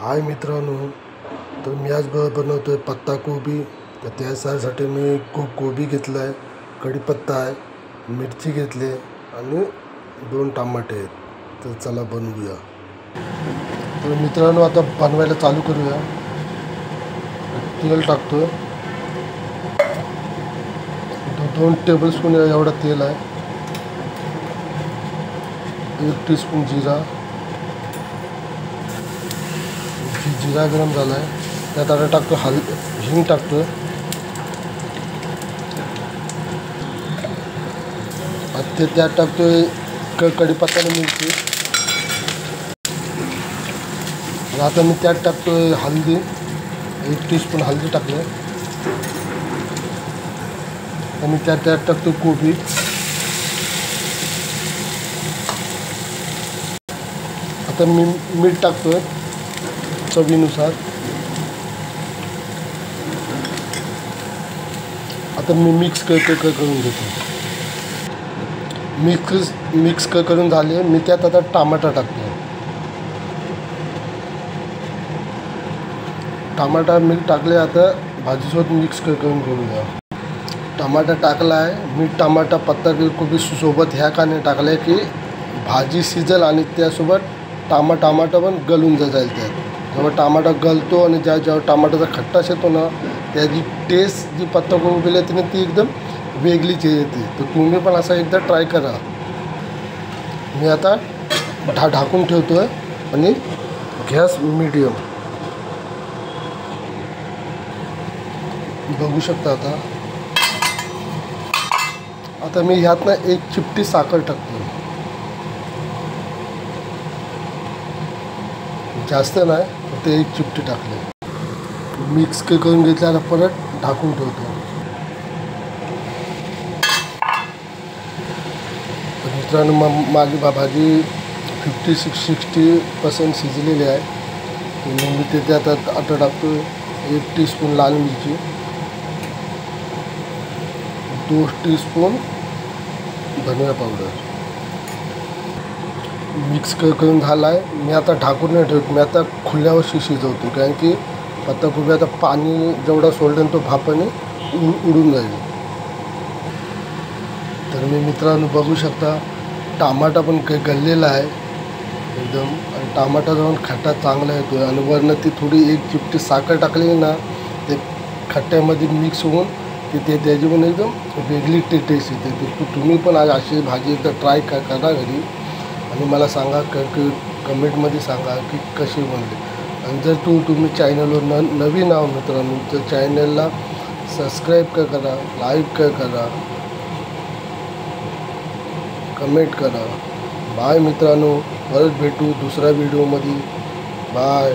हाय मित्रांनो, तर मी आज बनवतो आहे पत्ताकोबी। तर त्यासाठी मी कोबी घेतला आहे, कढीपत्ता आहे, मिरची घेतली आणि 2 टमाटे आहेत। तर चला बनवूया। तर मित्रांनो आता बनवायला चालू करूया। तेल टाकतो, 2 टेबलस्पून एवढा तेल आहे, 1 टीस्पून जिरा। जिरा गरम झाला आहे, त्यात आता टाकतो हिंग टाकतो, त्यात टाकतोय कढीपत्ता आणि मिरची। आता मी त्यात टाकतोय हळदी, 1 टीस्पून हळदी टाकले आणि त्यात टाकतो कोबी। आता मी मीठ टाकतोय चवीनुसार। आता मी मिक्स करून घेतो। मिक्स करून झाले, मी त्यात आता टमाटा टाकतो। टमाटा मीठ टाकले, आता भाजीसोबत मिक्स करून घेऊया। टमाटा टाकला आहे मी, टमाटा पत्ताकोबी सोबत ह्या का नाही टाकलं आहे की भाजी शिजेल आणि त्यासोबत टमाटा पण गलून जाईल। त्यात जेव्हा टमाटा गलतो आणि जेव्हा टमाटाचा खट्टास येतो ना, त्याची टेस्ट जी पत्ताकोबीला येते ना ती एकदम वेगळीच येते। तर तुम्ही पण असं एकदा ट्राय करा। मी आता ढाकून ठेवतो आहे आणि गॅस मीडियम बघू शकता। आता मी ह्यात ना 1 चिमटी साखर टाकतो, जास्त नाही, फक्त 1 चिमटी टाकले। मिक्स करून घेतल्यावर परत ढाकून ठेवतो। मित्रांनो माझी भाजी 50-60% शिजलेली आहे। मी त्यात आता टाकतो 1 टीस्पून लाल मिरची, 2 टीस्पून धनिया पावडर। मिक्स करून झाला आहे, मी आता ढाकून नाही ठेवत, मी आता खुल्यावर शिजवतो, कारण की पत्ताकोबी आता पाणी जेवढा सोडलं तो भापाने उडून जाईल। तर मी मित्रांनो बघू शकता, टमाटा पण गललेला आहे एकदम, आणि टमाटा जाऊन खट्टा चांगला येतो आणि वरनं ती थोडी 1 चिमटी साखर टाकली ना, ते खट्ट्यामध्ये मिक्स होऊन ते त्याची पण एकदम वेगळी टेस्ट येते। तर तुम्ही पण आज अशी भाजी एकदा ट्राय करा घरी आणि मला सांगा, कमेंटमध्ये सांगा की कशी बनली। आणि जर तुम्ही चॅनलवर नवीन आहो मित्रांनो, तर चॅनलला सबस्क्राईब करा, लाईक करा, कमेंट करा। बाय मित्रांनो, परत भेटू दुसऱ्या व्हिडिओमध्ये। बाय।